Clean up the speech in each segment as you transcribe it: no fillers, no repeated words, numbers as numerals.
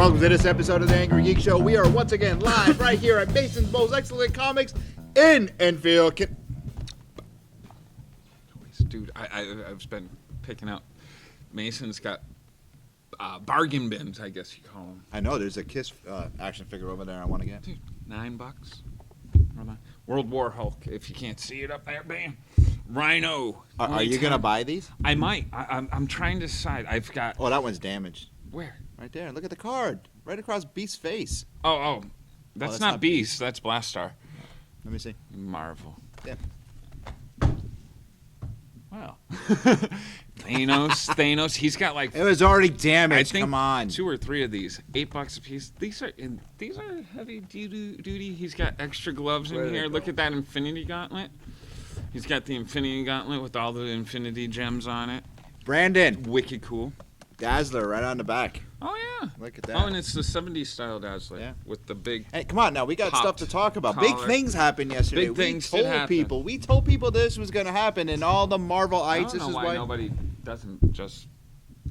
Welcome to this episode of the Angry Geek Show. We are once again live right here at Mason's Most Excellent Comics in Enfield. Dude, I've been picking out. Mason's got bargain bins, I guess you call them. I know, there's a Kiss action figure over there I want to get. Dude, $9. World War Hulk, if you can't see it up there, bam. Rhino. Are you going to buy these? I might. I'm trying to decide. I've got... Oh, that one's damaged. Where? Right there. Look at the card. Right across Beast's face. Oh. That's not Beast. That's Blastar. Let me see. Marvel. Yeah. Wow. Thanos. He's got like... It was already damaged. I think Come on. 2 or 3 of these. $8 a piece. These are heavy duty. He's got extra gloves in here. Look at that Infinity Gauntlet. He's got the Infinity Gauntlet with all the Infinity gems on it. Brandon. Wicked cool. Dazzler right on the back. Oh, yeah. Look at that. Oh, and it's the 70s style Dazzler. Yeah. With the big... Hey, come on now. We got stuff to talk about. Collar. Big things happened yesterday. Big things did happen. We told people this was going to happen, and all the Marvel-ites. I don't know why nobody doesn't just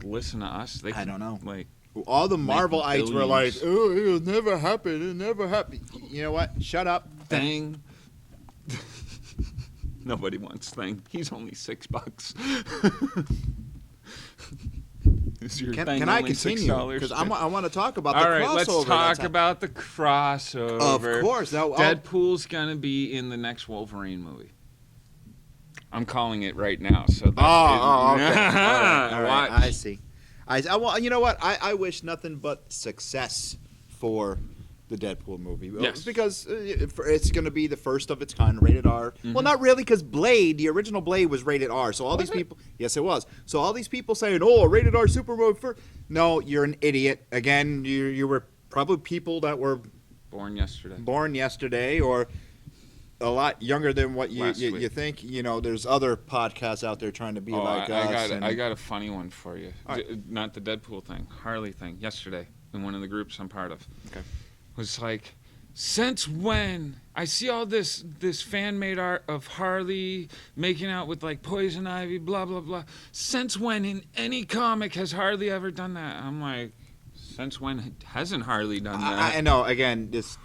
listen to us. I don't know. Like, all the Marvel-ites were like, oh, it'll never happen. It'll never happen. You know what? Shut up. Thing. Nobody wants Thing. He's only $6. Can I continue? Because I want to talk about the crossover. All right, let's talk about the crossover. Of course. Now, Deadpool's going to be in the next Wolverine movie. I'm calling it right now. So okay. All right. I see. Well, you know what? I wish nothing but success for the Deadpool movie. Yes. Because it's going to be the first of its kind, rated R. Mm-hmm. Well, not really, because Blade, the original Blade, was rated R. So all these people... Yes, it was. So all these people saying, oh, rated R super mode for... No, you're an idiot. Again, you were probably people that were... Born yesterday. Or a lot younger than what you think. You know, there's other podcasts out there trying to be like us. I got a funny one for you. Right. Not the Deadpool thing. Harley thing. Yesterday, in one of the groups I'm part of. Okay. Was like, since when I see all this fan-made art of Harley making out with like Poison Ivy, blah blah blah. Since when in any comic has Harley ever done that? I'm like, since when hasn't Harley done that? I know. Again, this.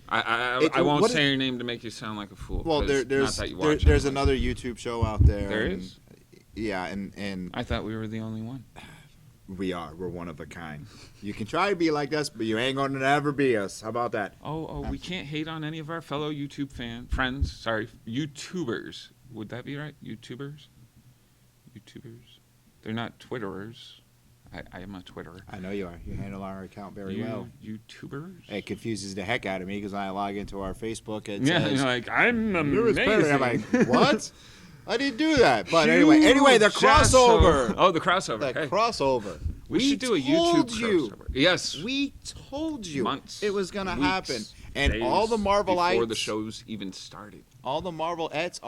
I won't say your name to make you sound like a fool. Well, there's another YouTube show out there. There is. Yeah, and I thought we were the only one. We are. We're one of a kind. You can try to be like us, but you ain't going to ever be us. How about that? We can't hate on any of our fellow YouTube friends. Sorry, YouTubers. Would that be right? YouTubers? They're not Twitterers. I am a Twitterer. I know you are. You handle our account very well. YouTubers? It confuses the heck out of me because I log into our Facebook. It says, you're like, I'm amazing. I'm like, what? I didn't do that. But anyway, the crossover. Oh, the crossover. The crossover. We should do a YouTube crossover. Yes. We told you months, it was going to happen. And days all the Marvel-ites. Before the shows even started. All the Marvel-ites,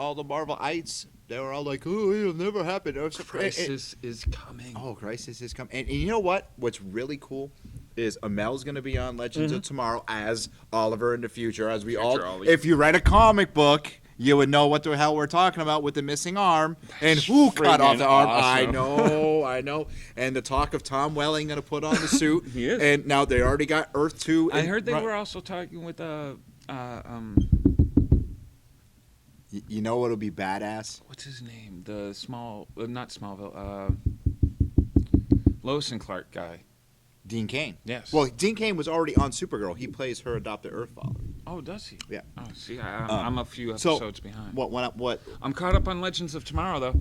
they were all like, oh, it'll never happen. Crisis is coming. Oh, Crisis is coming. And you know what? What's really cool is Amel's going to be on Legends of Tomorrow as Oliver in the future. If you read a comic book, you would know what the hell we're talking about with the missing arm. And who cut off the arm? Awesome. I know. And the talk of Tom Welling going to put on the suit. He is. And now they already got Earth 2. I heard they were also talking with You know what'll be badass? What's his name? The not Smallville. Lois and Clark guy. Dean Cain. Yes. Well, Dean Cain was already on Supergirl. He plays her adopted Earth father. Oh, does he? Yeah. Oh, see, I'm a few episodes behind. What? I'm caught up on Legends of Tomorrow, though.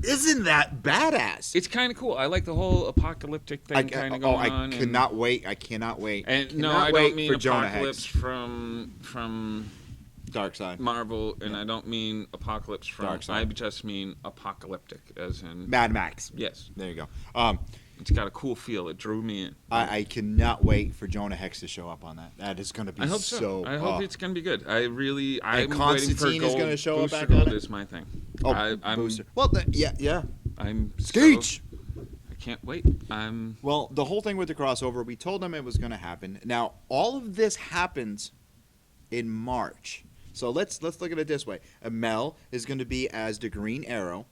Isn't that badass? It's kind of cool. I like the whole apocalyptic thing kind of going on. I cannot wait. I don't mean Apocalypse from Dark Side. Marvel, and I don't mean Apocalypse from Dark Side. I just mean apocalyptic, as in Mad Max. Yes. There you go. It's got a cool feel. It drew me in. I cannot wait for Jonah Hex to show up on that. That is going to be I hope so. I hope it's going to be good. I'm Constantine waiting for is going to show Booster up back Gold on it. is my thing. Oh, I'm Booster. Well, yeah. I'm Skeech. I can't wait. Well, the whole thing with the crossover, we told them it was going to happen. Now, all of this happens in March. So let's look at it this way. Mel is going to be as the Green Arrow.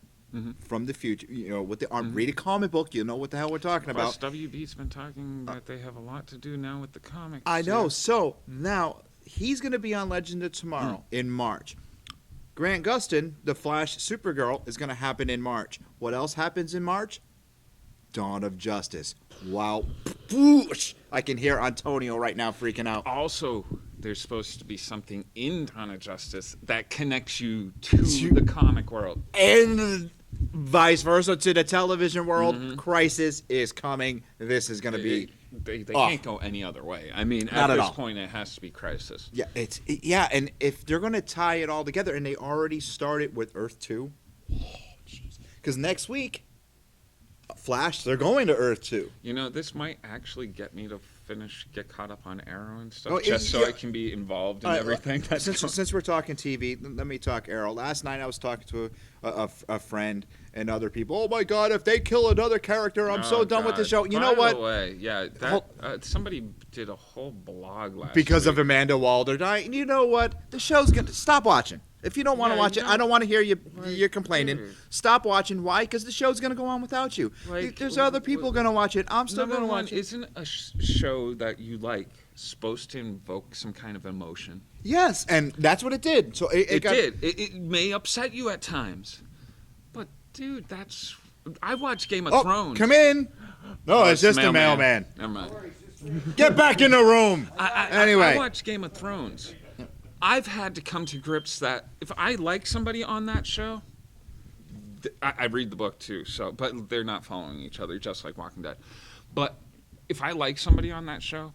from the future. You know, with the read a comic book, you know what the hell we're talking about. Plus, WB's been talking that they have a lot to do now with the comics. I know. So now he's going to be on Legend of Tomorrow in March. Grant Gustin, the Flash Supergirl, is going to happen in March. What else happens in March? Dawn of Justice. Wow. I can hear Antonio right now freaking out. Also, there's supposed to be something in Dawn of Justice that connects you to the comic world. And vice versa to the television world. Crisis is coming. This is going to be... They can't go any other way. I mean, Not at at this all. point, it has to be Crisis. Yeah, and if they're going to tie it all together, and they already started with Earth 2, because next week, Flash, they're going to Earth 2. You know, this might actually get me to get caught up on Arrow and stuff, just so I can be involved in everything. Since we're talking TV, let me talk Arrow. Last night I was talking to a friend and other people. Oh my God, if they kill another character, I'm so done with the show. You know what? By the way, yeah, somebody did a whole blog last because week. of Amanda Waller dying. You know what? The show's going to... Stop watching. If you don't want to watch it, I don't want to hear you. You're complaining. Dude. Stop watching. Why? Because the show's going to go on without you. There's other people going to watch it. I'm still going to watch it. Isn't a show that you like supposed to invoke some kind of emotion? Yes, and that's what it did. So it did. It may upset you at times, but dude, I watch Game of Thrones. Come in. No, it's just a mailman. Never mind. Get back in the room. Anyway, I watch Game of Thrones. I've had to come to grips that if I like somebody on that show, I read the book too. But they're not following each other, just like Walking Dead. But if I like somebody on that show,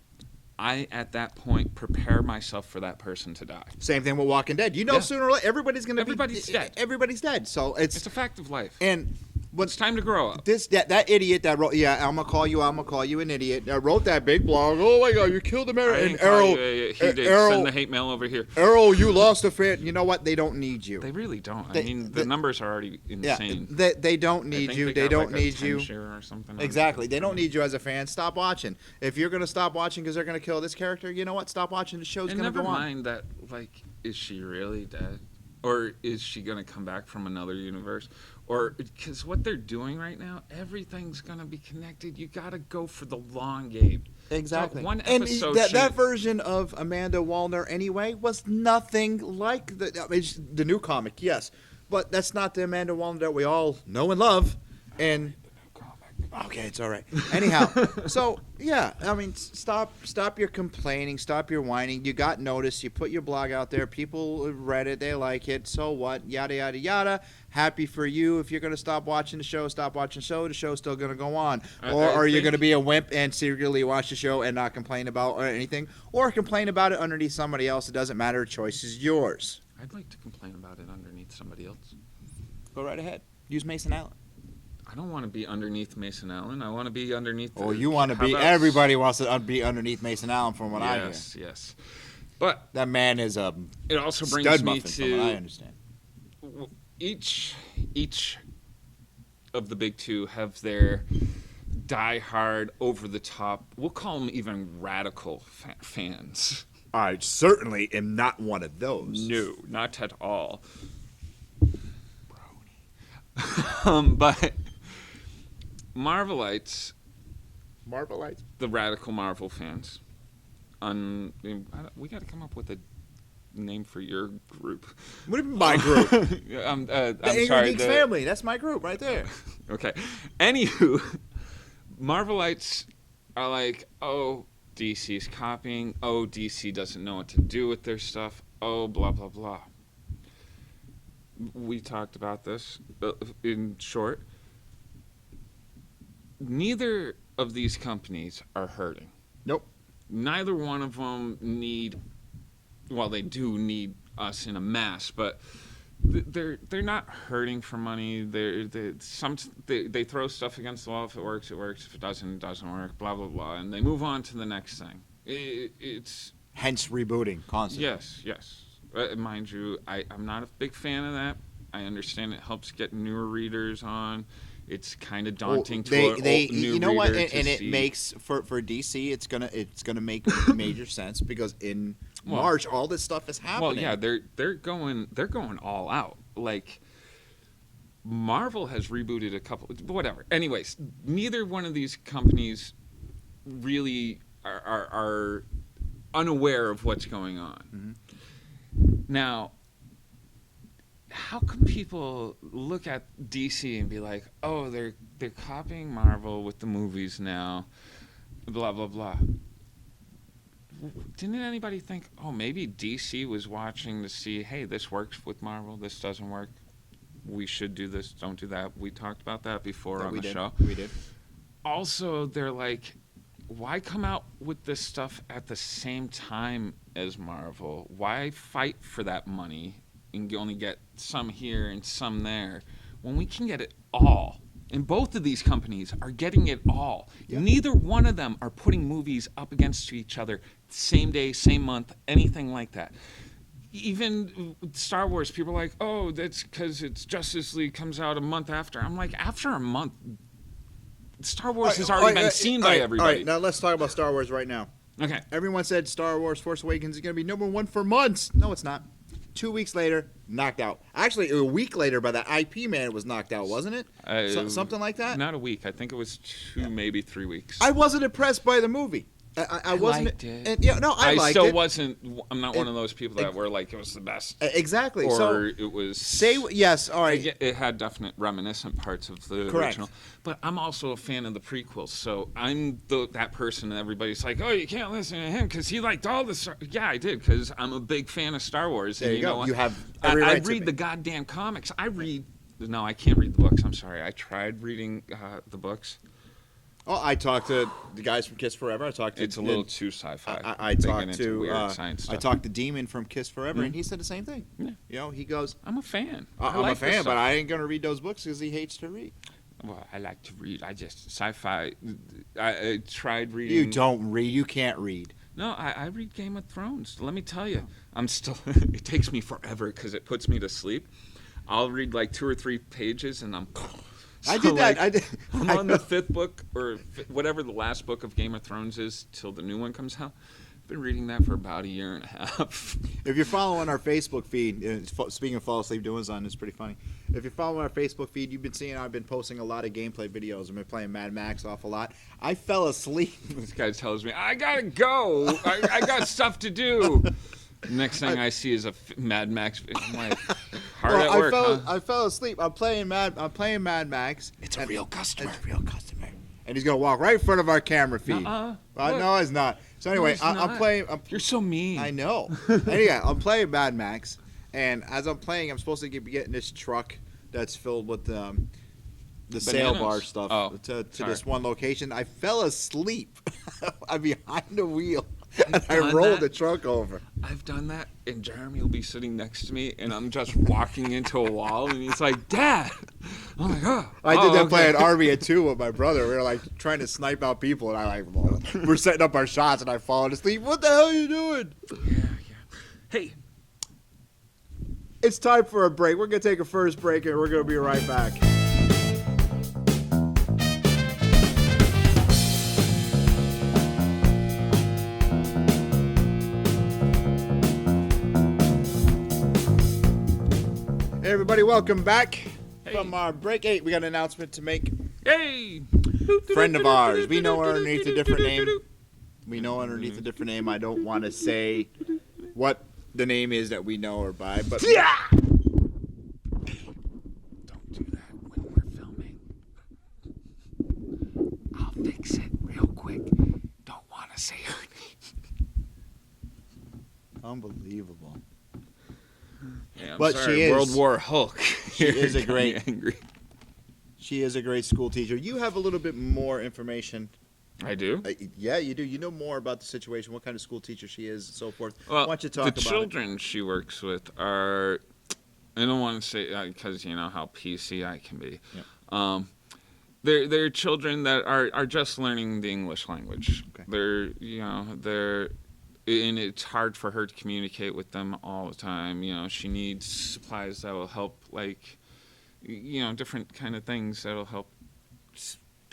I at that point prepare myself for that person to die. Same thing with Walking Dead. You know, sooner or later, everybody's dead. Everybody's dead. So it's a fact of life. And it's time to grow up. That idiot that wrote, I'm gonna call you an idiot, that wrote that big blog. Oh my God, you killed him. And Arrow, he did send the hate mail over here. Arrow, you lost a fan. You know what? They don't need you. They really don't. The numbers are already insane. They don't need you. They don't need you. Or something exactly. They don't need you as a fan. Stop watching. If you're gonna stop watching because they're gonna kill this character, you know what? Stop watching. The show's gonna go on. Never mind that. Like, is she really dead, or is she gonna come back from another universe? Or because what they're doing right now, everything's gonna be connected. You gotta go for the long game. Exactly. So one episode. And that version of Amanda Waller, anyway, was nothing like the new comic. Yes, but that's not the Amanda Waller that we all know and love. And okay, it's all right. Anyhow, so yeah, I mean, stop your complaining, stop your whining. You got noticed. You put your blog out there. People read it. They like it. So what? Yada yada yada. Happy for you. If you're gonna stop watching the show, stop watching the show. The show's still gonna go on. Or are you gonna be a wimp and secretly watch the show and not complain about anything, or complain about it underneath somebody else? It doesn't matter. The choice is yours. I'd like to complain about it underneath somebody else. Go right ahead. Use Mason Allen. I don't want to be underneath Mason Allen. I want to be underneath. You want to be? Everybody wants to be underneath Mason Allen, from what I hear. Yes. But that man is a. It also brings me to. From what I understand. Each of the big two have their die-hard, over-the-top. We'll call them even radical fans. I certainly am not one of those. No, not at all. But Marvelites, the radical Marvel fans, we got to come up with a name for your group. What do you mean my group? I'm the sorry. Geeks family. That's my group right there. Okay. Anywho, Marvelites are like, oh, DC's copying. Oh, DC doesn't know what to do with their stuff. Oh, blah, blah, blah. We talked about this in short. Neither of these companies are hurting. Nope. Neither one of them they do need us in a mass, but they're not hurting for money. They throw stuff against the wall. If it works, it works. If it doesn't work. Blah blah blah, and they move on to the next thing. It's hence rebooting constantly. Yes. Mind you, I'm not a big fan of that. I understand it helps get newer readers on. It's kind of daunting to a new you know what, reader and it see. Makes for DC. It's gonna make major sense because in March all this stuff is happening. Well, yeah, they're going all out. Like Marvel has rebooted a couple. Whatever. Anyways, neither one of these companies really are unaware of what's going on. Now, how come people look at DC and be like, "Oh, they're copying Marvel with the movies now," blah blah blah? Didn't anybody think, "Oh, maybe DC was watching to see, hey, this works with Marvel, this doesn't work. We should do this, don't do that." We talked about that before on the show. We did. Also, they're like, why come out with this stuff at the same time as Marvel? Why fight for that money and you only get some here and some there when we can get it all? And both of these companies are getting it all. Yeah. Neither one of them are putting movies up against each other same day, same month, anything like that. Even Star Wars, people are like, "Oh, that's because it's Justice League comes out a month after." I'm like, after a month, Star Wars has already been seen by everybody. All right, now let's talk about Star Wars right now. Okay. Everyone said Star Wars Force Awakens is going to be number one for months. No, it's not. 2 weeks later, knocked out. Actually, a week later by that IP man, it was knocked out, wasn't it? Something like that? Not a week. I think it was 2, maybe 3 weeks. I wasn't impressed by the movie. I wasn't. Liked it. And, yeah, no, I liked still it. wasn't. I'm not one of those people that were like, it was the best. Exactly. Or so it was. Yes. All right. It had definite reminiscent parts of the original. But I'm also a fan of the prequels. So I'm that person that everybody's like, "Oh, you can't listen to him because he liked all the." Yeah, I did because I'm a big fan of Star Wars. There and you go. You have every right I read the goddamn comics. No, I can't read the books. I'm sorry. I tried reading the books. Oh, I talked to the guys from Kiss Forever. It's a little too sci-fi. I talked to weird science stuff. I talked to Demon from Kiss Forever, and he said the same thing. Yeah. You know, he goes, "I'm a fan. I'm a fan, but I ain't gonna read those books because he hates to read." Well, I like to read. I just sci-fi. I tried reading. You don't read. You can't read. No, I read Game of Thrones. Let me tell you, I'm still. It takes me forever because it puts me to sleep. I'll read like 2 or 3 pages, and I'm. So I did that. I'm on the 5th book or whatever the last book of Game of Thrones is till the new one comes out. I've been reading that for about a year and a half. If you're following our Facebook feed, speaking of fall asleep doing something, it's pretty funny. If you're following our Facebook feed, you've been seeing I've been posting a lot of gameplay videos. I've been playing Mad Max off a lot. I fell asleep. This guy tells me, "I gotta go. I got stuff to do." Next thing I see is a Mad Max. I'm like, hard at work, I fell asleep. I'm playing Mad Max. It's a real customer. And he's gonna walk right in front of our camera feed. No, it's not. So anyway, I'm playing. You're so mean. I know. Anyway, I'm playing Mad Max, and as I'm playing, I'm supposed to be getting this truck that's filled with the sail bar stuff to this one location. I fell asleep. I'm behind the wheel. And I rolled the truck over. I've done that, and Jeremy will be sitting next to me, and I'm just walking into a wall, and he's like, "Dad!" I'm like, "Oh." I did that playing Army at 2 with my brother. We were like trying to snipe out people, and we're setting up our shots, and I fallen asleep. What the hell are you doing? Yeah. Hey, it's time for a break. We're gonna take a first break, and we're gonna be right back. Hey everybody, welcome back from our break. Hey, we got an announcement to make. Hey! Friend of ours. We know her underneath a different name. I don't want to say what the name is that we know her by, but... Yeah! Don't do that when we're filming. I'll fix it real quick. Don't want to say her name. Unbelievable. Yeah, but sorry, she is World War Hulk. She is a great school teacher. You have a little bit more information. I do. Yeah, you do. You know more about the situation, what kind of school teacher she is, and so forth. Well, why don't you talk about the children she works with are. I don't want to say because you know how PC I can be. Yeah. They're children that are just learning the English language. Okay. And it's hard for her to communicate with them all the time. You know, she needs supplies that will help, like, you know, different kind of things that will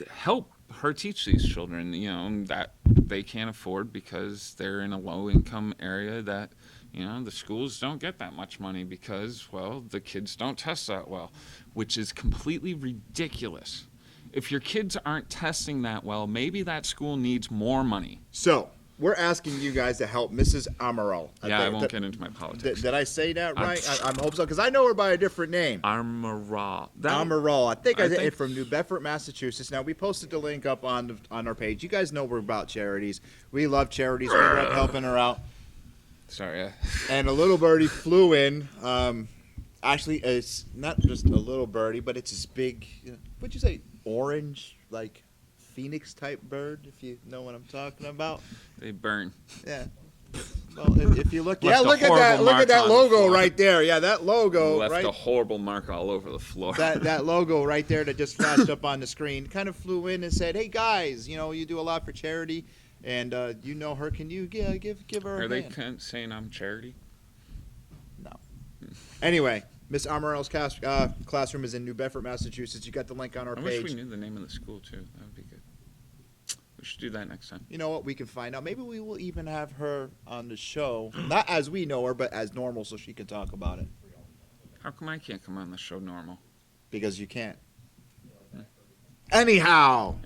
help her teach these children. You know, that they can't afford because they're in a low-income area that, the schools don't get that much money because, well, the kids don't test that well, which is completely ridiculous. If your kids aren't testing that well, maybe that school needs more money. So, we're asking you guys to help Mrs. Amaral. I won't get into my politics. Did I say that right? I hope so, because I know her by a different name. Amaral. Amaral. I think I said it from New Bedford, Massachusetts. Now, we posted the link up on our page. You guys know we're about charities. We love charities. We love helping her out. Sorry. And a little birdie flew in. Actually, it's not just a little birdie, but it's this big, what'd you say, orange, like phoenix type bird, if you know what I'm talking about. They burn. Yeah. Well, if you look, look at that logo right there. Yeah, that logo left a horrible mark all over the floor. That logo right there that just flashed up on the screen kind of flew in and said, "Hey guys, you do a lot for charity, and you know her. Can you give her a hand?" Are they saying I'm charity? No. Anyway, Miss Amarel's classroom is in New Bedford, Massachusetts. You got the link on our page. I wish we knew the name of the school too. That would be good. We should do that next time. You know what? We can find out. Maybe we will even have her on the show, not as we know her, but as normal, so she can talk about it. How come I can't come on the show normal? Because you can't. Anyhow,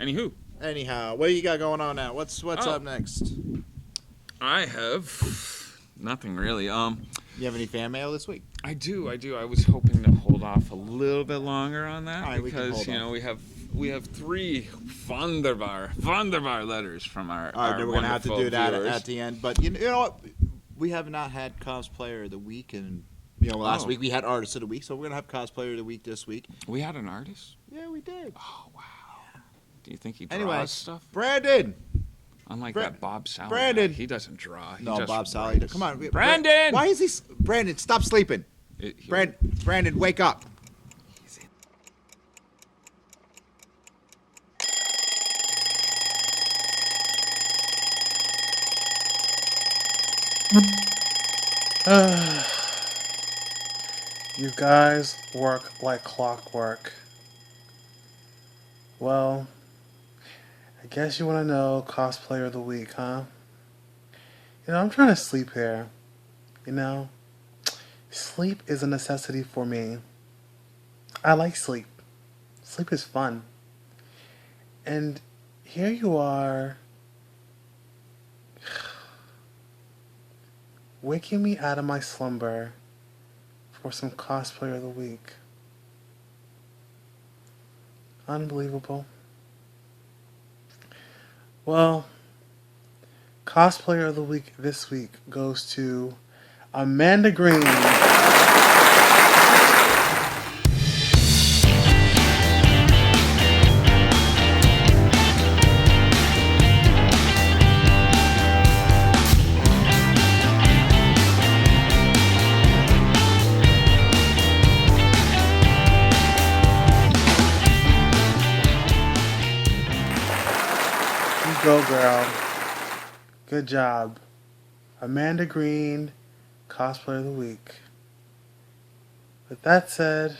what do you got going on now? What's up next? I have nothing really. You have any fan mail this week? I do. I was hoping to hold off a little bit longer on that because we have 3 Wunderbar letters from our All right, then we're gonna have to do that viewers. at the end. But you know what? We have not had Cosplayer of the Week, and last week we had Artist of the Week, so we're gonna have Cosplayer of the Week this week. We had an artist? Yeah, we did. Oh wow. Do you think he draws stuff? Brandon. Unlike that Bob Sally. Brandon. He doesn't draw. He No, just Bob Sally. writes. Come on, Brandon. Why is he? Brandon, stop sleeping. Brandon, wake up. You guys work like clockwork. Well, I guess you want to know Cosplayer of the Week, huh? I'm trying to sleep here. Sleep is a necessity for me. I like sleep. Sleep is fun. And here you are, waking me out of my slumber for some Cosplayer of the Week. Unbelievable. Well, Cosplayer of the Week this week goes to Amanda Green. Go, girl. Good job. Amanda Green, Cosplayer of the Week. With that said,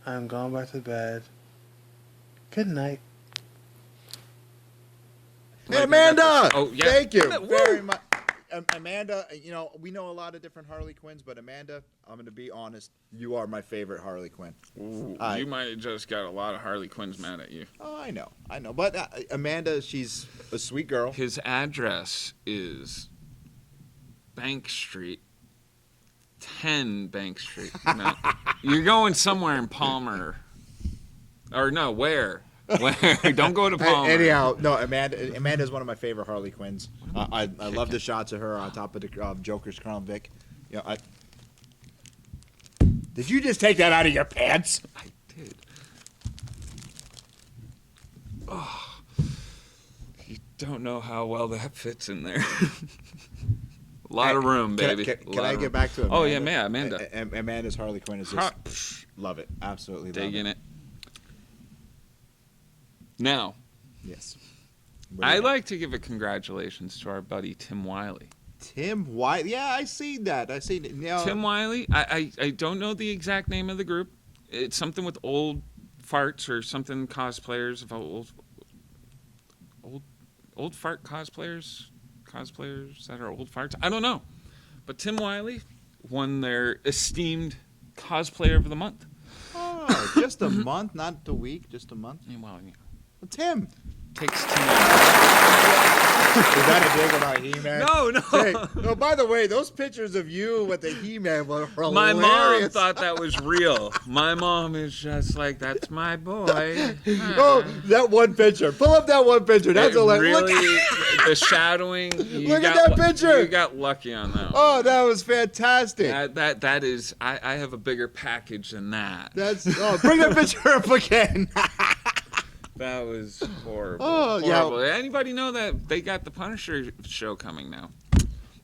I'm going back to bed. Good night. Hey, Amanda! Oh, yeah. Thank you very much. Amanda, we know a lot of different Harley Quinns, but Amanda, I'm going to be honest, you are my favorite Harley Quinn. Ooh, you might have just got a lot of Harley Quinns mad at you. Oh, I know. But Amanda, she's a sweet girl. His address is Bank Street, 10 Bank Street. No, you're going somewhere in Palmer. Or no, Ware. Don't go to Palmer. Anyhow, no, Amanda's one of my favorite Harley Quinns. I love the shots of her on top of the Joker's Crown Vic. Did you just take that out of your pants? I did. Oh, you don't know how well that fits in there. A lot of room, baby. Can I get back to Amanda? Oh, yeah, Amanda. Amanda's Harley Quinn is just... Love it. Absolutely love it. Digging it. Now, yes, I'd like to give a congratulations to our buddy Tim Wiley. Tim Wiley? Yeah, I seen that. Tim Wiley. I don't know the exact name of the group. It's something with old farts or something. Cosplayers of old old fart cosplayers that are old farts. I don't know. But Tim Wiley won their esteemed Cosplayer of the Month. Oh, just a month, not the week, just a month. Yeah, well, yeah. Well, Tim. Takes Tim. Is that a dig about He-Man? No. Hey, no, by the way, those pictures of you with the He-Man were hilarious. My mom thought that was real. My mom is just like, that's my boy. Oh, that one picture. Pull up that one picture. That's hilarious. Really, the shadowing. Look at that picture. You got lucky on that one. Oh, that was fantastic. That is, I have a bigger package than that. Bring that picture up again. That was horrible. Oh, horrible. yeah. Anybody know that they got the Punisher show coming now?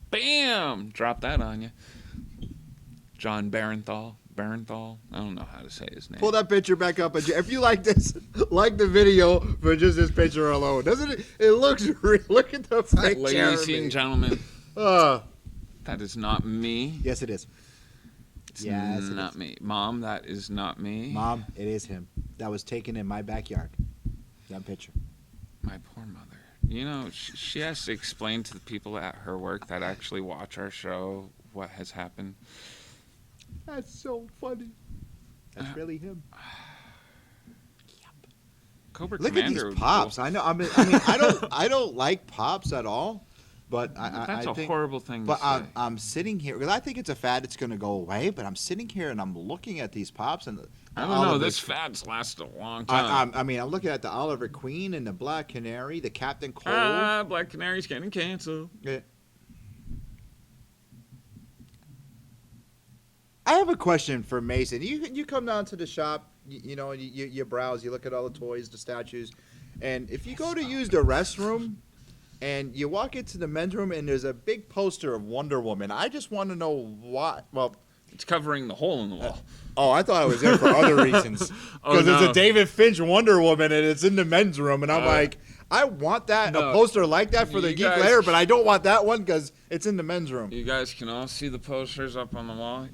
Bam! Drop that on you. John Barenthal. I don't know how to say his name. Pull that picture back up. If you like this, like the video for just this picture alone. Doesn't it? It looks real. Look at the fake Ladies and gentlemen, that is not me. Yes, it is. It's not me. Mom, that is not me. Mom, it is him. That was taken in my backyard. That picture. My poor mother. You know, she has to explain to the people at her work that actually watch our show what has happened. That's so funny. That's really him. Cobra Look Commander at these pops. Cool. I know. I mean, I don't like pops at all. But that's I a think, horrible thing to but say. I'm sitting here because I think it's a fad. It's going to go away. But I'm sitting here and I'm looking at these pops and I don't know. This fad's lasted a long time. I mean, I'm looking at the Oliver Queen and the Black Canary, the Captain Cold. Black Canary's getting canceled. Yeah. I have a question for Mason. You come down to the shop, you browse, you look at all the toys, the statues, and if you go to use the restroom. And you walk into the men's room, and there's a big poster of Wonder Woman. I just want to know why. Well, it's covering the hole in the wall. I thought it was there for other reasons. Because it's a David Finch Wonder Woman, and it's in the men's room. And I'm like, I want that, a poster like that for the Geek Lair, but I don't want that one because it's in the men's room. You guys can all see the posters up on the wall.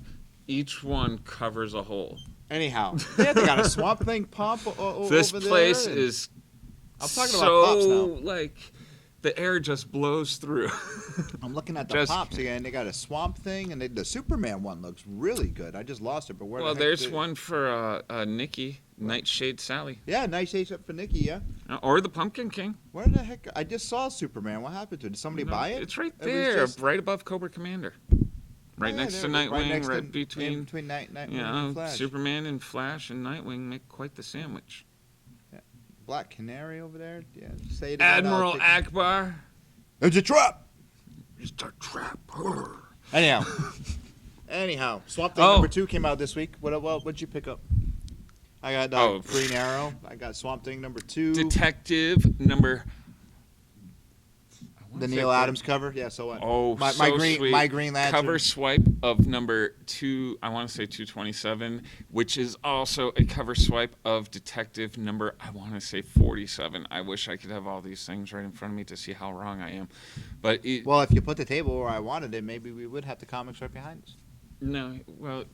Each one covers a hole. Anyhow, they got a Swamp Thing pop over there. This place is I'm talking about pops now. Like... The air just blows through. I'm looking at the pops again. They got a Swamp Thing, and the Superman one looks really good. I just lost it, but where? Well, there's one for Nikki, Nightshade Sally. Yeah, Nightshade up for Nikki. Yeah. Or the Pumpkin King. Where the heck? I just saw Superman. What happened to it? Did somebody buy it? It's right there, right above Cobra Commander. Right next to Nightwing, right between Nightwing and Flash. Superman and Flash and Nightwing make quite the sandwich. Black Canary over there. Yeah, say it. Admiral Akbar. It's a trap. It's a trap. Anyhow, Swamp Thing number 2 came out this week. What'd you pick up? I got Green Arrow. I got Swamp Thing number 2. Detective number. The Neil Adams cover, yeah. So what? Oh, my Green Lantern cover swipe of number 2. I want to say 227, which is also a cover swipe of Detective number. I want to say 47. I wish I could have all these things right in front of me to see how wrong I am, but well, if you put the table where I wanted it, maybe we would have the comics right behind us. No, well,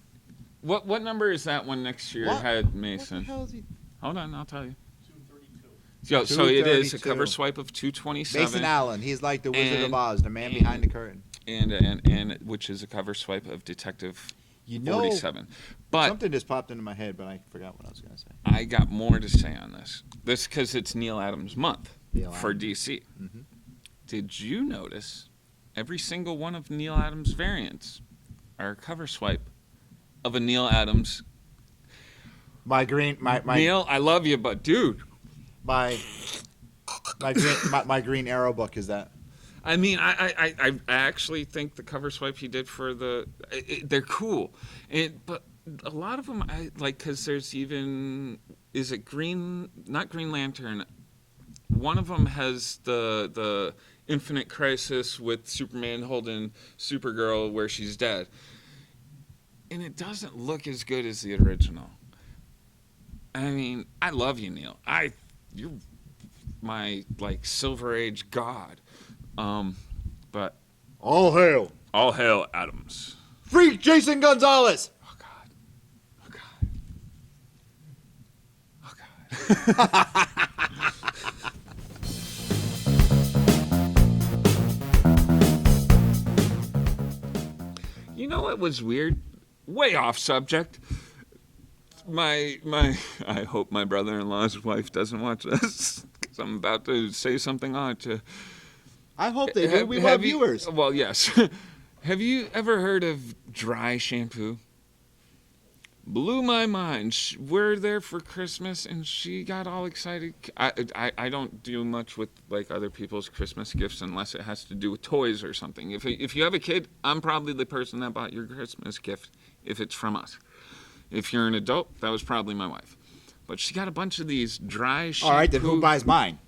what number is that one next to your head, Mason? What the hell is he? Hold on, I'll tell you. So it is a cover swipe of 227. Mason Allen, he's like the Wizard of Oz, the man behind the curtain. And which is a cover swipe of Detective 47. But something just popped into my head, but I forgot what I was going to say. I got more to say on this. This because it's Neil Adams month for DC. Mm-hmm. Did you notice every single one of Neil Adams' variants are a cover swipe of a Neil Adams? My Neil, I love you, but dude. My Green Arrow book is that. I mean, I actually think the cover swipe he did for they're cool, but a lot of them I like because there's even not Green Lantern. One of them has the Infinite Crisis with Superman holding Supergirl where she's dead, and it doesn't look as good as the original. I mean, I love you, Neil. You're my Silver Age god, but all hail Adams. Free Jason Gonzalez. Oh God. know what was weird? Way off subject. I hope my brother-in-law's wife doesn't watch this, because I'm about to say something odd to... I hope they do. We love viewers. Well, yes. Have you ever heard of dry shampoo? Blew my mind. We're there for Christmas, and she got all excited. I don't do much with like other people's Christmas gifts unless it has to do with toys or something. If you have a kid, I'm probably the person that bought your Christmas gift if it's from us. If you're an adult, that was probably my wife. But she got a bunch of these dry shampoo. All right, then who buys mine?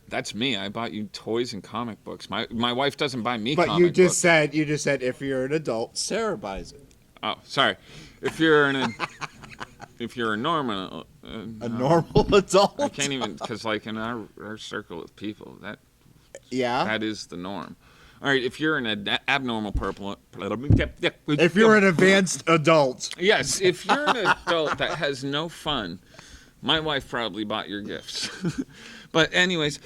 That's me. I bought you toys and comic books. My wife doesn't buy me but comic books. But you just said if you're an adult, Sarah buys it. Oh, sorry. If you're a normal adult, I can't even, because like in our circle of people, that is the norm. All right, if you're an abnormal if you're an advanced adult, yes, if you're an adult that has no fun, my wife probably bought your gifts. But anyways,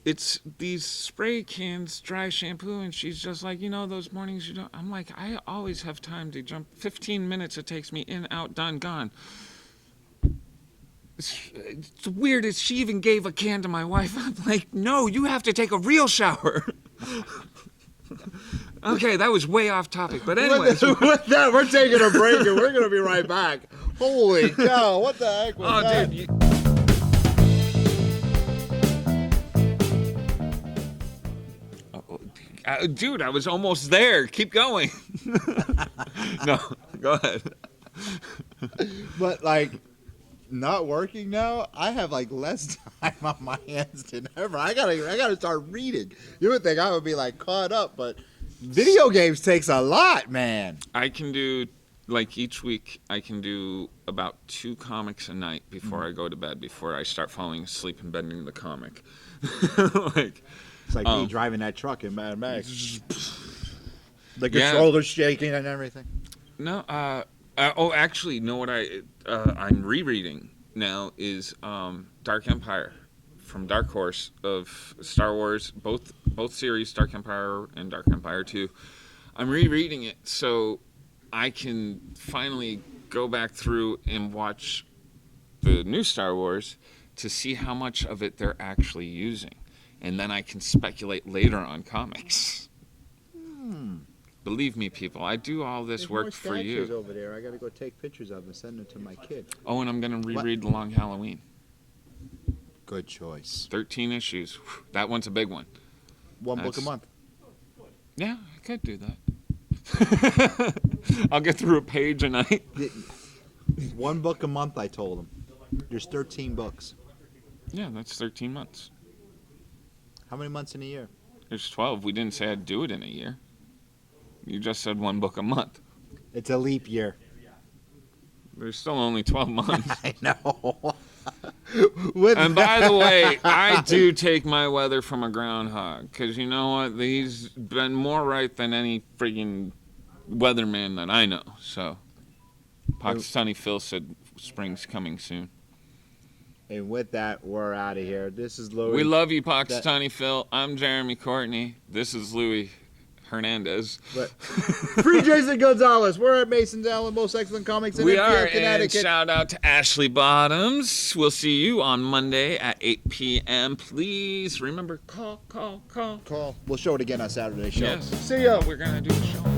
it's these spray cans, dry shampoo, and she's just like, those mornings you don't. I'm like, I always have time to jump. 15 minutes it takes me in, out, done, gone. It's weird as she even gave a can to my wife. I'm like, no, you have to take a real shower. Okay, that was way off topic, but anyways. With that, we're taking a break, and we're going to be right back. Holy cow, what the heck was that? Dude, dude, I was almost there. Keep going. No, go ahead. But like, not working now, I have like less time on my hands than ever. I gotta start reading. You would think I would be like caught up, but video games takes a lot, man. I can do like each week. I can do about 2 comics a night before I go to bed. Before I start falling asleep and bending the comic. Like. It's like me driving that truck in Mad Max. The controller's shaking and everything. No, actually, you know what I'm rereading now is Dark Empire from Dark Horse of Star Wars, both series, Dark Empire and Dark Empire 2. I'm rereading it so I can finally go back through and watch the new Star Wars to see how much of it they're actually using. And then I can speculate later on comics. Believe me, people, I do all this work for you. There's over there. I got to go take pictures of them and send them to my kid. Oh, and I'm going to reread The Long Halloween. Good choice. 13 issues. That one's a big one. One book a month. Yeah, I could do that. I'll get through a page a night. 1 book a month, I told him. There's 13 books. Yeah, that's 13 months. How many months in a year? There's 12. We didn't say I'd do it in a year. You just said 1 book a month. It's a leap year. There's still only 12 months. I know. And by the way, I do take my weather from a groundhog. Because you know what? He's been more right than any freaking weatherman that I know. So, Pakistani Phil said spring's coming soon. And with that, we're out of here. This is Louis. We love you, Pakistani Phil. I'm Jeremy Courtney. This is Louis Hernandez. Free Jason Gonzalez. We're at Mason's Allen, most excellent comics in Enfield, Connecticut. And shout out to Ashley Bottoms. We'll see you on Monday at 8 p.m. Please remember, call. We'll show it again on Saturday show. Yes. See ya. We're going to do a show.